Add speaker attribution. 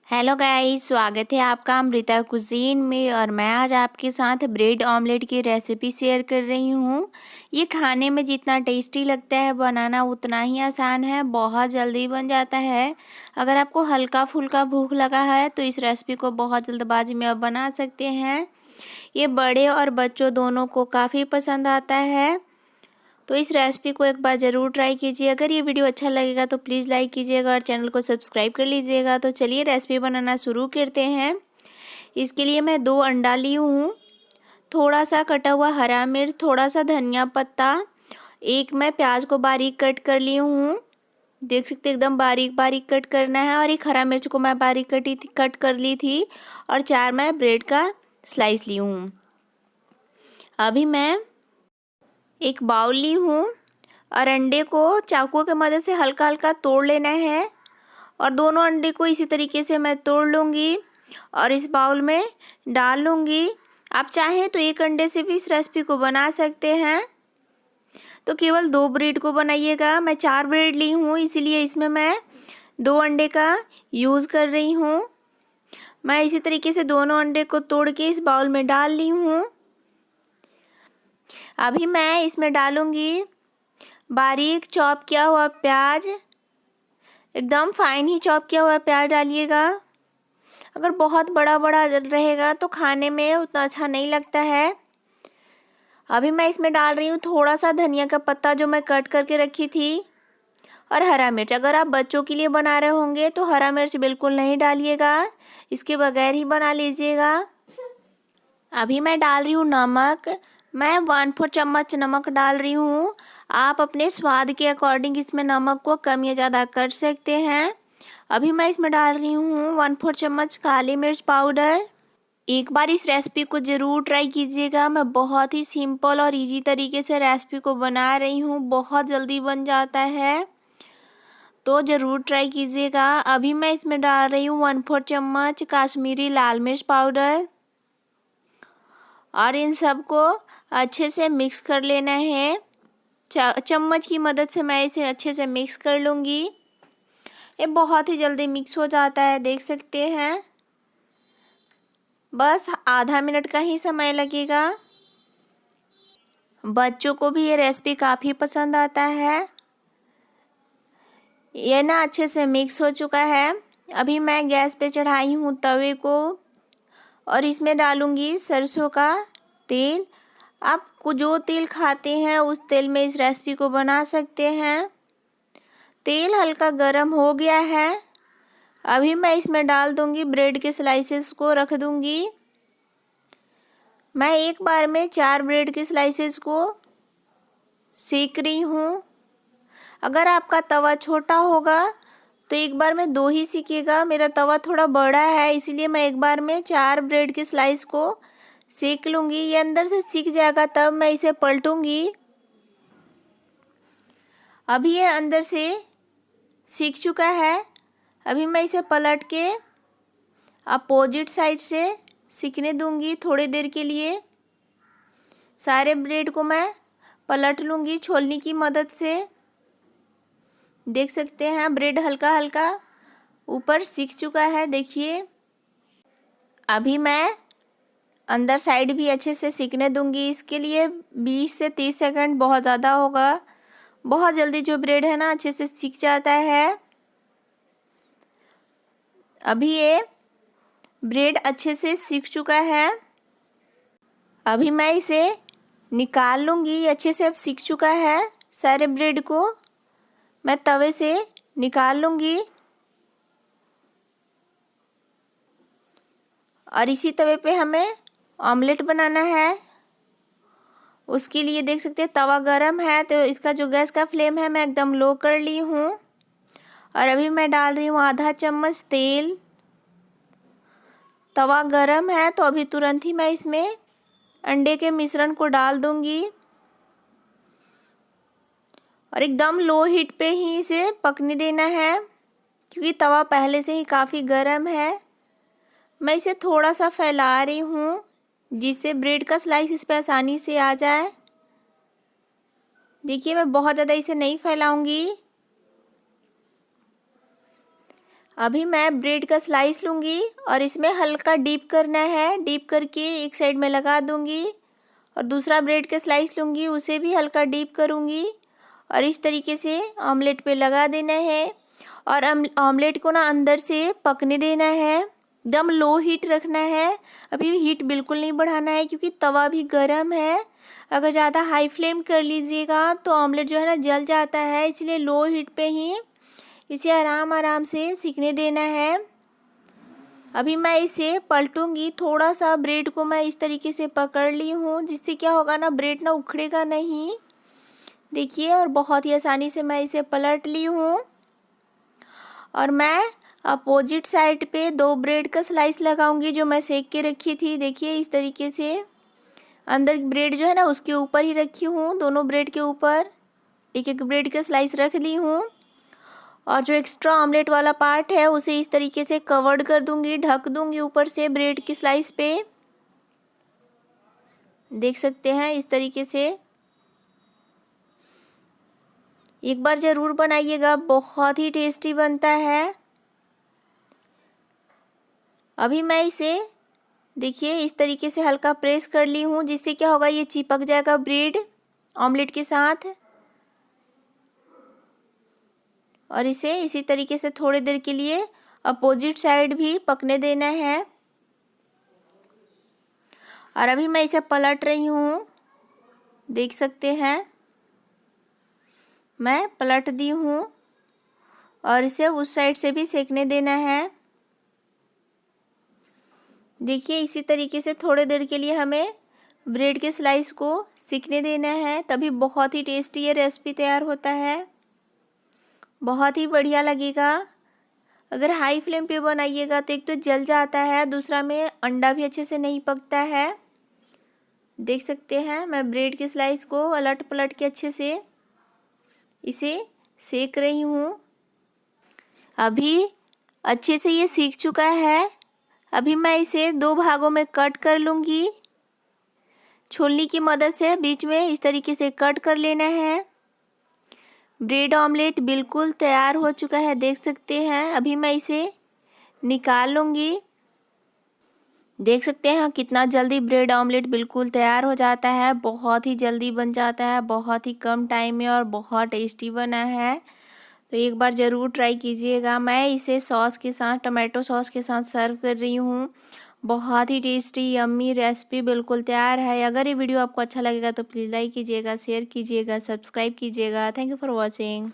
Speaker 1: Hello guys, स्वागत है आपका अमृता कुजीन में। और मैं आज आपके साथ ब्रेड ऑमलेट की रेसिपी शेयर कर रही हूँ। ये खाने में जितना टेस्टी लगता है, बनाना उतना ही आसान है, बहुत जल्दी बन जाता है। अगर आपको हल्का फुल्का भूख लगा है तो इस रेसिपी को बहुत जल्दबाजी में आप बना सकते हैं। ये बड़े और बच्चों दोनों को काफ़ी पसंद आता है, तो इस रेसिपी को एक बार ज़रूर ट्राई कीजिए। अगर ये वीडियो अच्छा लगेगा तो प्लीज़ लाइक कीजिएगा और चैनल को सब्सक्राइब कर लीजिएगा। तो चलिए रेसिपी बनाना शुरू करते हैं। इसके लिए मैं 2 अंडा ली हूँ, थोड़ा सा कटा हुआ हरा मिर्च, थोड़ा सा धनिया पत्ता, एक मैं प्याज को बारीक कट कर ली हूँ। देख सकते एकदम बारीक बारीक कट करना है। और एक हरा मिर्च को मैं बारीक कट कर ली थी। और 4 मैं ब्रेड का स्लाइस ली हूँ। अभी मैं एक बाउल ली हूँ और अंडे को चाकू की मदद से हल्का हल्का तोड़ लेना है। और दोनों अंडे को इसी तरीके से मैं तोड़ लूँगी और इस बाउल में डाल लूँगी। आप चाहें तो एक अंडे से भी इस रेसिपी को बना सकते हैं, तो केवल 2 ब्रेड को बनाइएगा। मैं 4 ब्रेड ली हूँ, इसीलिए इसमें मैं 2 अंडे का यूज़ कर रही हूँ। मैं इसी तरीके से दोनों अंडे को तोड़ के इस बाउल में डाल ली हूँ। अभी मैं इसमें डालूँगी बारीक चॉप किया हुआ प्याज, एकदम फाइन ही चॉप किया हुआ प्याज डालिएगा। अगर बहुत बड़ा बड़ा रहेगा तो खाने में उतना अच्छा नहीं लगता है। अभी मैं इसमें डाल रही हूँ थोड़ा सा धनिया का पत्ता जो मैं कट करके रखी थी, और हरा मिर्च। अगर आप बच्चों के लिए बना रहे होंगे तो हरा मिर्च बिल्कुल नहीं डालिएगा, इसके बगैर ही बना लीजिएगा। अभी मैं डाल रही हूँ नमक। मैं 1/4 चम्मच नमक डाल रही हूँ। आप अपने स्वाद के अकॉर्डिंग इसमें नमक को कम या ज़्यादा कर सकते हैं। अभी मैं इसमें डाल रही हूँ 1/4 चम्मच काली मिर्च पाउडर। एक बार इस रेसिपी को ज़रूर ट्राई कीजिएगा। मैं बहुत ही सिंपल और इजी तरीके से रेसिपी को बना रही हूँ, बहुत जल्दी बन जाता है, तो ज़रूर ट्राई कीजिएगा। अभी मैं इसमें डाल रही हूँ 1/4 चम्मच काश्मीरी लाल मिर्च पाउडर और इन सब को अच्छे से मिक्स कर लेना है। चम्मच की मदद से मैं इसे अच्छे से मिक्स कर लूँगी। ये बहुत ही जल्दी मिक्स हो जाता है, देख सकते हैं। बस आधा मिनट का ही समय लगेगा। बच्चों को भी ये रेसिपी काफ़ी पसंद आता है। ये ना अच्छे से मिक्स हो चुका है। अभी मैं गैस पे चढ़ाई हूँ तवे को और इसमें डालूँगी सरसों का तेल। आप जो तेल खाते हैं उस तेल में इस रेसिपी को बना सकते हैं। तेल हल्का गरम हो गया है। अभी मैं इसमें डाल दूंगी ब्रेड के स्लाइसेस को, रख दूंगी। मैं एक बार में 4 ब्रेड के स्लाइसेस को सेक रही हूँ। अगर आपका तवा छोटा होगा तो एक बार में 2 ही सेकिएगा। मेरा तवा थोड़ा बड़ा है, इसलिए मैं एक बार में 4 ब्रेड के स्लाइस को सेक लूँगी। ये अंदर से सीख जाएगा तब मैं इसे पलटूँगी। अभी ये अंदर से सीख चुका है। अभी मैं इसे पलट के अपोजिट साइड से सीखने दूँगी थोड़ी देर के लिए। सारे ब्रेड को मैं पलट लूँगी छोलनी की मदद से। देख सकते हैं ब्रेड हल्का हल्का ऊपर सीख चुका है, देखिए। अभी मैं अंदर साइड भी अच्छे से सीखने दूंगी। इसके लिए 20 से 30 सेकंड बहुत ज़्यादा होगा। बहुत जल्दी जो ब्रेड है ना अच्छे से सीख जाता है। अभी ये ब्रेड अच्छे से सीख चुका है। अभी मैं इसे निकाल लूँगी। अच्छे से अब सीख चुका है। सारे ब्रेड को मैं तवे से निकाल लूँगी और इसी तवे पे हमें ऑमलेट बनाना है। उसके लिए देख सकते हैं तवा गरम है, तो इसका जो गैस का फ्लेम है मैं एकदम लो कर ली हूँ। और अभी मैं डाल रही हूँ आधा चम्मच तेल। तवा गरम है तो अभी तुरंत ही मैं इसमें अंडे के मिश्रण को डाल दूँगी और एकदम लो हीट पे ही इसे पकने देना है, क्योंकि तवा पहले से ही काफ़ी गरम है। मैं इसे थोड़ा सा फैला रही हूँ जिससे ब्रेड का स्लाइस इस पर आसानी से आ जाए। देखिए मैं बहुत ज़्यादा इसे नहीं फैलाऊंगी। अभी मैं ब्रेड का स्लाइस लूँगी और इसमें हल्का डीप करना है। डीप करके एक साइड में लगा दूँगी और दूसरा ब्रेड का स्लाइस लूँगी, उसे भी हल्का डीप करूँगी और इस तरीके से ऑमलेट पे लगा देना है। और ऑमलेट को ना अंदर से पकने देना है, एकदम लो हीट रखना है। अभी हीट बिल्कुल नहीं बढ़ाना है क्योंकि तवा भी गर्म है। अगर ज़्यादा हाई फ्लेम कर लीजिएगा तो ऑमलेट जो है ना जल जाता है, इसलिए लो हीट पे ही इसे आराम आराम से सिकने देना है। अभी मैं इसे पलटूंगी, थोड़ा सा ब्रेड को मैं इस तरीके से पकड़ ली हूँ, जिससे क्या होगा ना ब्रेड ना उखड़ेगा नहीं। देखिए, और बहुत ही आसानी से मैं इसे पलट ली हूँ। और मैं अपोजिट साइड पे 2 ब्रेड का स्लाइस लगाऊंगी जो मैं सेक के रखी थी। देखिए इस तरीके से अंदर ब्रेड जो है ना उसके ऊपर ही रखी हूँ, दोनों ब्रेड के ऊपर एक एक ब्रेड का स्लाइस रख ली हूँ। और जो एक्स्ट्रा ऑमलेट वाला पार्ट है उसे इस तरीके से कवर्ड कर दूंगी, ढक दूंगी ऊपर से ब्रेड की स्लाइस पे। देख सकते हैं इस तरीके से। एक बार ज़रूर बनाइएगा, बहुत ही टेस्टी बनता है। अभी मैं इसे देखिए इस तरीके से हल्का प्रेस कर ली हूँ, जिससे क्या होगा ये चिपक जाएगा ब्रेड ऑमलेट के साथ। और इसे इसी तरीके से थोड़ी देर के लिए अपोजिट साइड भी पकने देना है। और अभी मैं इसे पलट रही हूँ, देख सकते हैं मैं पलट दी हूँ और इसे उस साइड से भी सेकने देना है। देखिए इसी तरीके से थोड़ी देर के लिए हमें ब्रेड के स्लाइस को सेकने देना है, तभी बहुत ही टेस्टी ये रेसिपी तैयार होता है, बहुत ही बढ़िया लगेगा। अगर हाई फ्लेम पे बनाइएगा तो एक तो जल जाता है, दूसरा में अंडा भी अच्छे से नहीं पकता है। देख सकते हैं मैं ब्रेड के स्लाइस को अलट पलट के अच्छे से इसे सेक रही हूँ। अभी अच्छे से ये सीख चुका है। अभी मैं इसे 2 भागों में कट कर लूँगी। छुलनी की मदद से बीच में इस तरीके से कट कर लेना है। ब्रेड ऑमलेट बिल्कुल तैयार हो चुका है, देख सकते हैं। अभी मैं इसे निकाल लूँगी। देख सकते हैं कितना जल्दी ब्रेड ऑमलेट बिल्कुल तैयार हो जाता है, बहुत ही जल्दी बन जाता है, बहुत ही कम टाइम में और बहुत टेस्टी बना है। तो एक बार ज़रूर ट्राई कीजिएगा। मैं इसे सॉस के साथ, टमाटो सॉस के साथ सर्व कर रही हूँ। बहुत ही टेस्टी यम्मी रेसिपी बिल्कुल तैयार है। अगर ये वीडियो आपको अच्छा लगेगा तो प्लीज़ लाइक कीजिएगा, शेयर कीजिएगा, सब्सक्राइब कीजिएगा। Thank you for watching.